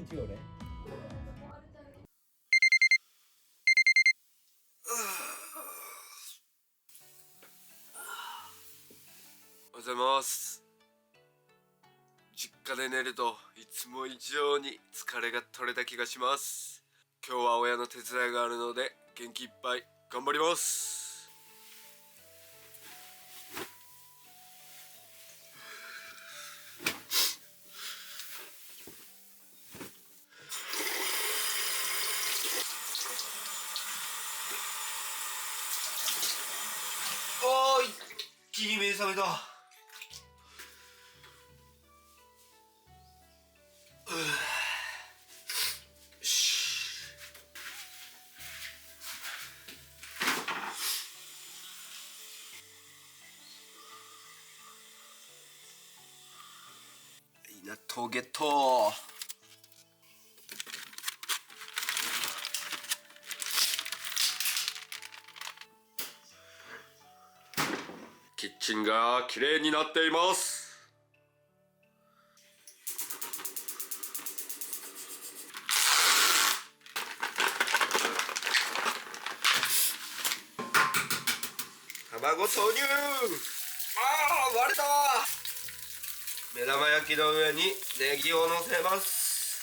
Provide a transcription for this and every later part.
違うね。おはようございます。実家で寝るといつも以上に疲れが取れた気がします。今日は親の手伝いがあるので元気いっぱい頑張ります。おーい、一気に目覚めた。納豆ゲット。キッチンが綺麗になっています。卵投入。割れた。目玉焼きの上にネギをのせます。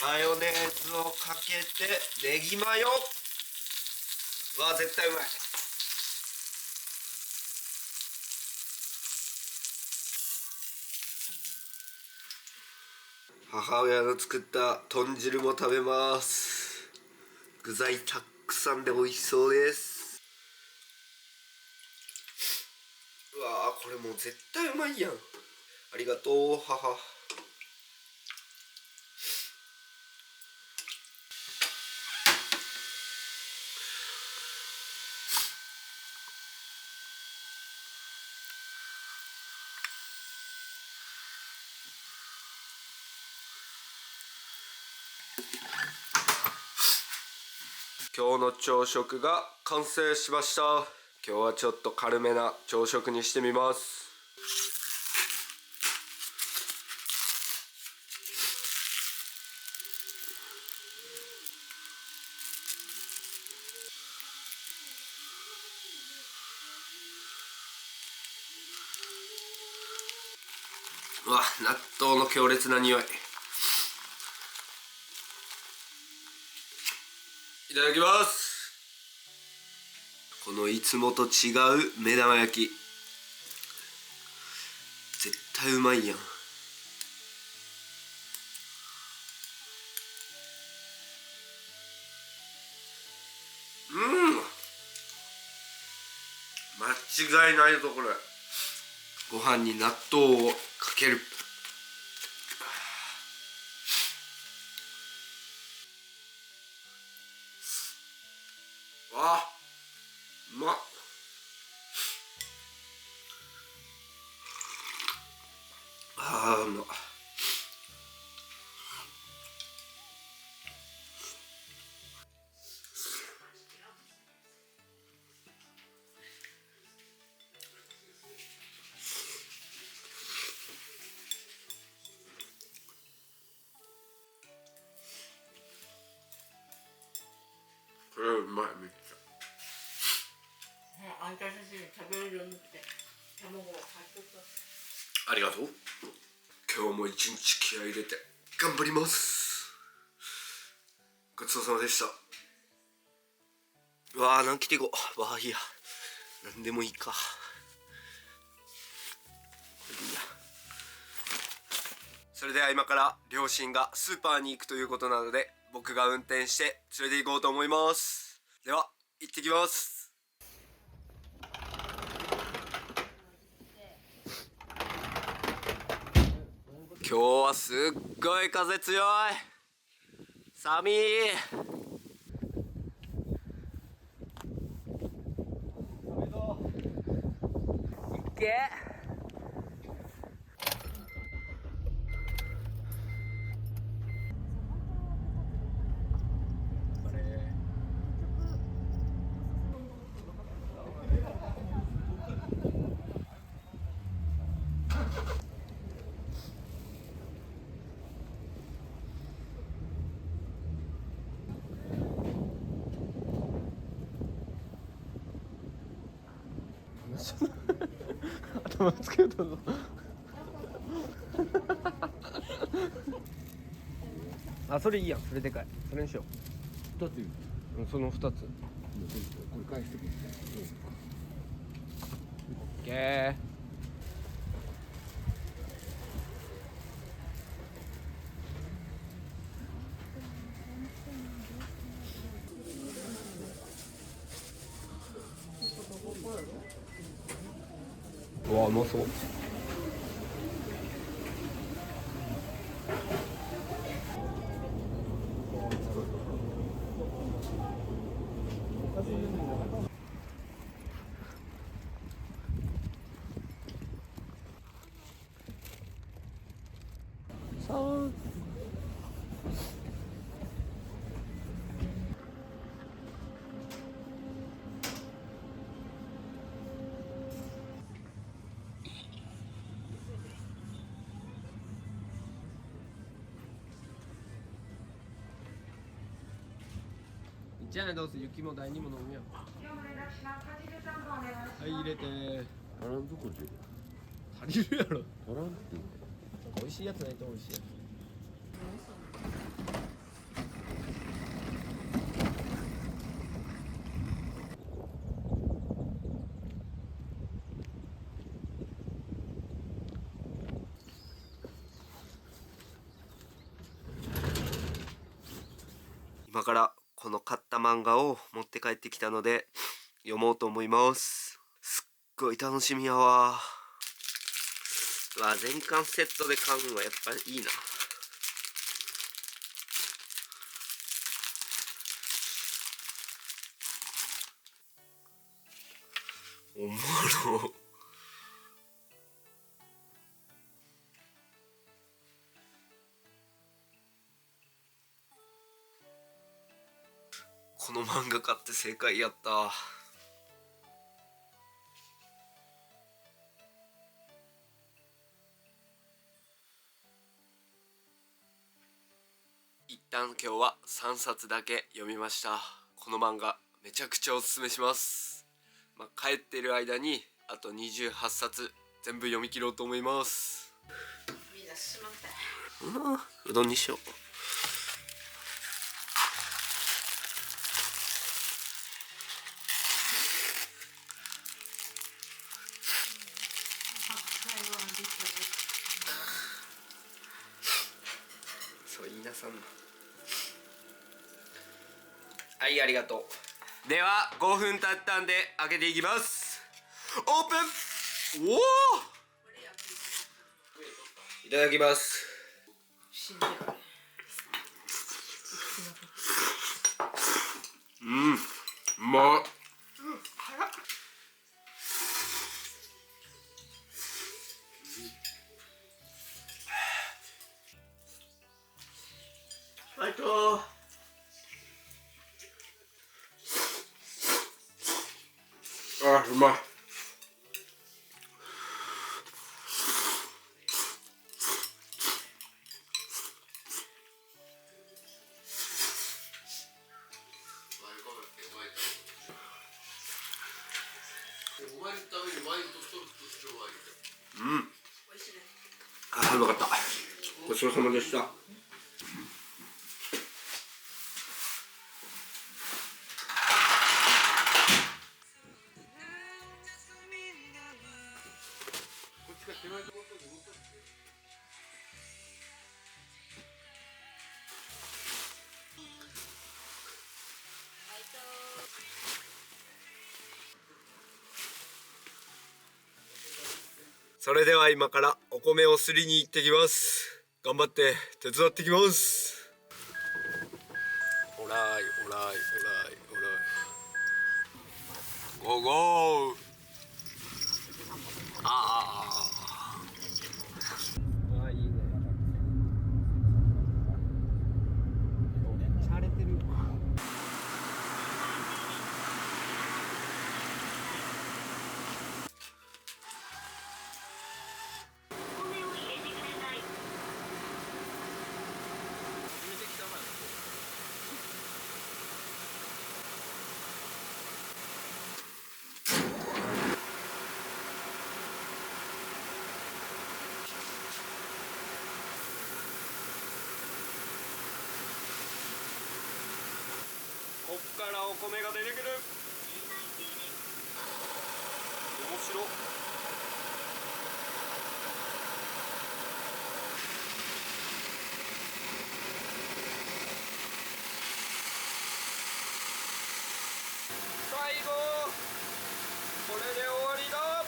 マヨネーズをかけてネギマヨ。絶対うまい。母親の作った豚汁も食べます。具材たくさんで美味しそうです。これもう絶対うまいやん。ありがとう母。今日の朝食が完成しました。今日はちょっと軽めな朝食にしてみます。納豆の強烈な匂い。いただきます。このいつもと違う目玉焼き絶対うまいやん。間違いないぞこれ。ご飯に納豆をかける。うまっ。うまっ。これうまい。めっちゃあんたたちに食べるようにって卵を買っとった。ありがとう。今日も一日気合い入れて頑張ります。ごちそうさまでした。何切っていこう。いいや、何でもいいか。これでいいや。それでは今から両親がスーパーに行くということなので、僕が運転して連れて行こうと思います。では行ってきます。今日はすっごい風強い。寒い。いけ。頭つけたぞあ、それいいやん。それでかい。それにしよ2つ言うう。うん、その2つ。これ返してくるオッケー。うわ、うまそう。さあ。じゃあね、どうせ雪も第二も飲むよ。はい、入れて。足らんとこで足りるやろ。足らんって美味しいやつないと美味しいやつ。今からこの買った漫画を持って帰ってきたので読もうと思います。すっごい楽しみやわ。うわ、全巻セットで買うのはやっぱりいいな。おもろ。この漫画買って正解やった。一旦今日は3冊だけ読みました。この漫画めちゃくちゃおすすめします。帰ってる間にあと28冊全部読み切ろうと思います。みんなしまったうどんにしよう。そう言いなさんな。はい、ありがとう。では5分経ったんで開けていきます。オープン。おお、いただきます。信じられない。うん、うまっ。最高。あ、うまい。うん。あ、うまかった。ごちそうさまでした。それでは今からお米をすりに行ってきます。頑張って手伝ってきます。オライオライオライオライゴーゴー。あ、いいね。めっちゃ荒れてる。こっからお米が出てくる。面白っ。最後これで終わりだ。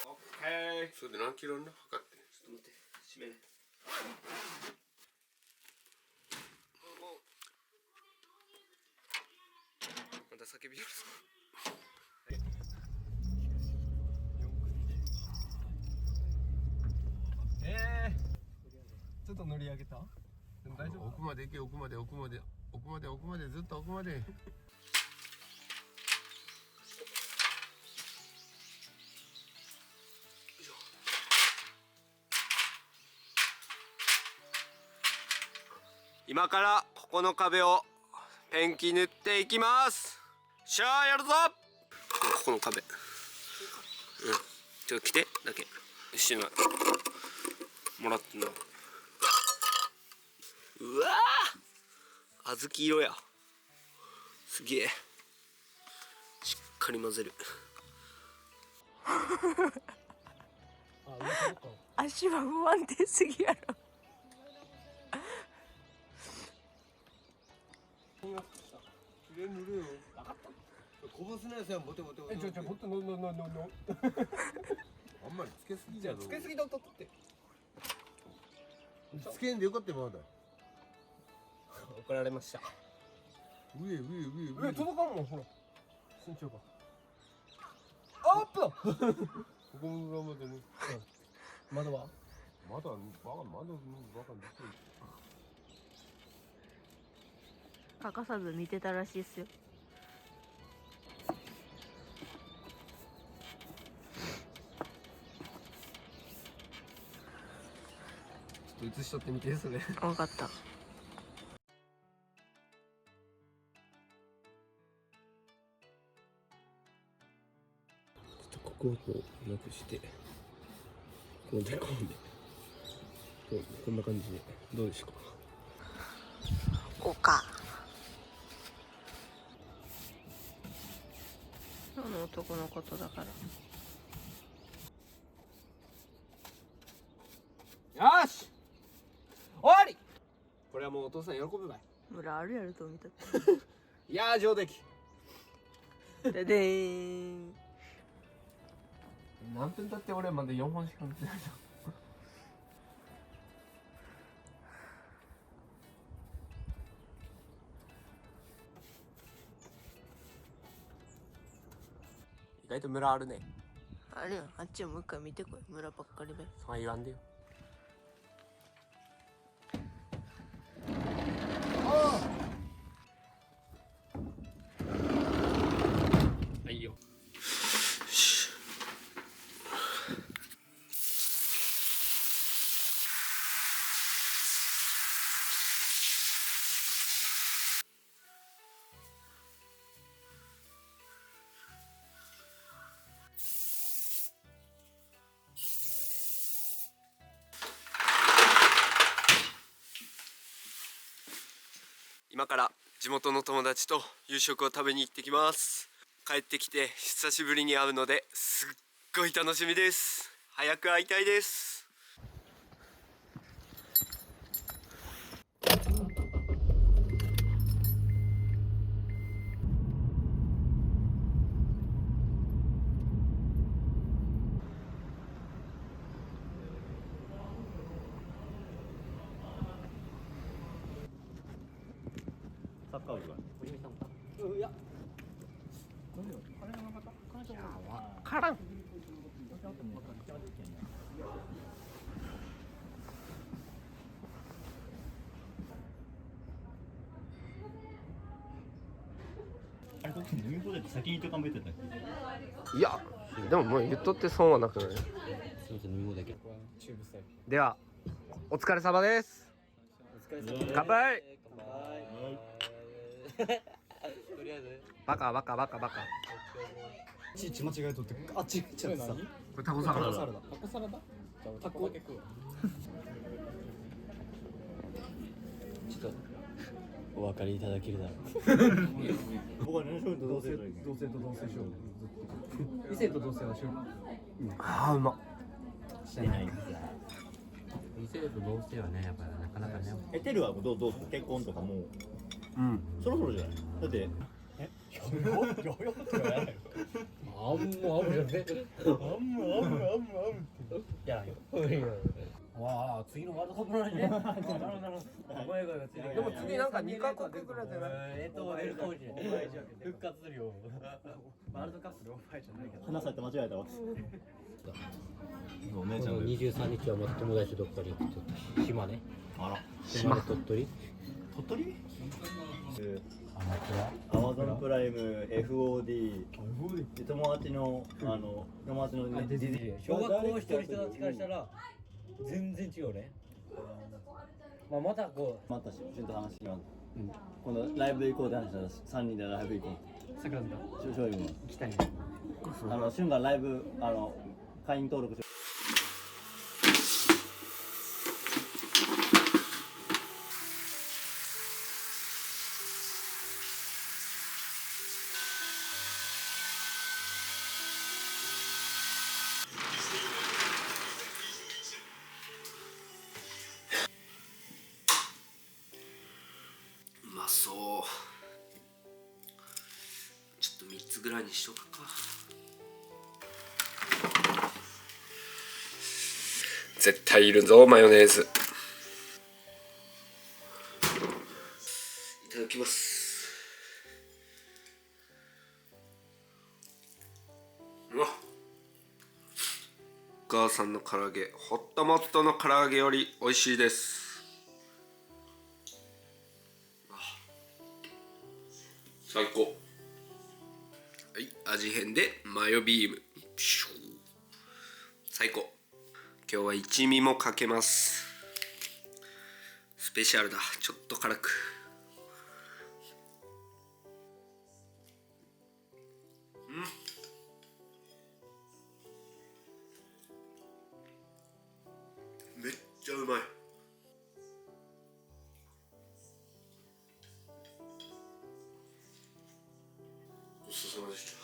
オッケー。それで何キロな測って。ちょっと待って、閉めね。また叫びよるぞ。ちょっと乗り上げた？でも大丈夫？奥まで行け、奥までずっと奥まで。今からここの壁をペンキ塗っていきます。しゃあやるぞ。ここの壁、ちょっと来てだけ一緒にもらってんの。うわー、小豆色や。すげえしっかり混ぜる。足は不安定すぎやろ。塗るよ。こぼすなよ、さ、ボテボテ。もっとのあんまりつけすぎじゃろ。つけすぎだったって。つけんでよかったよ、まだ。怒られました。上届かんもん、ほら身長が。アップだ。ここ裏までね。窓はまだバカ欠かさず見てたらしいっすよ。ちょっと映しとってみて、それ。分かった。ここをこうなくしてこうでこうでこんな感じでどうでしょうか。こうか。あの男のことだから。よし終わり。これはもうお父さん喜ぶばい。村あるやると見たって。いやー上出来。ででーん。何分経って俺まだ4本しか見てないじゃん。意外と村あるね。あれやん、あっちをもう一回見てこい。村ばっかりで。そう言わんでよ。はいよ。今から地元の友達と夕食を食べに行ってきます。帰ってきて久しぶりに会うのですっごい楽しみです。早く会いたいです。サッカー部が。いや。からん。あれ、飲み放題って先に言っとかんべってたっけ？いや、でももう言っとって損はなくない？すみません、飲み放題け。では、お疲れ様です。乾杯。乾杯。バカバカバカバカ。ち間違えとってあっち行っちゃってさ。これタコサラダ。サラダ。タコサラダ？じゃあタコだけ食うわ。ちょっとお分かりいただけるだろう。僕はね、同性と同性しよう。異性と同性はしよう。あーうまっ。してないんですよ。異性と同性はね、やっぱなかなかね。テルはどう結婚とかもううん。そろそろじゃないだってあんもあむよね。やらんよ。わあ、次のワールドカップなのにね。なるほどなるほど。声がついてでも次なんか2カ国ぐらいじゃない？出るかもしれない。復活するよ。ワールドカップでオファイじゃないけど。話されて間違えたわお姉このちゃん23日はまた友達とどっかに行くと島ね。あら島で鳥取。鳥取あ、本アマゾンプライム FOD で友達の友達のねディズニー小学校一人人たちからしたら全然違うね。まあまたこうまたしゅんと話します今度ライブ行こうって話したら3人でライブ行こう桜田しょうゆも行きたいね。しゅんがライブ会員登録しうまそう。ちょっと3つぐらいにしとくか。絶対いるぞマヨネーズ。いただきます。うわっ、お母さんの唐揚げホットモットの唐揚げより美味しいです。最高。はい、味変でマヨビーム。最高。今日は一味もかけます。スペシャルだ。ちょっと辛く。めっちゃうまい。ごちそうさまでした。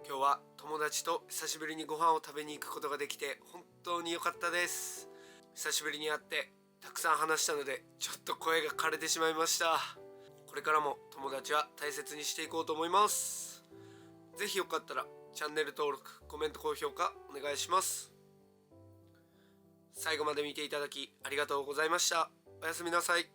今日は友達と久しぶりにご飯を食べに行くことができて本当に良かったです。久しぶりに会ってたくさん話したのでちょっと声が枯れてしまいました。これからも友達は大切にしていこうと思います。ぜひよかったらチャンネル登録、コメント、高評価お願いします。最後まで見ていただきありがとうございました。おやすみなさい。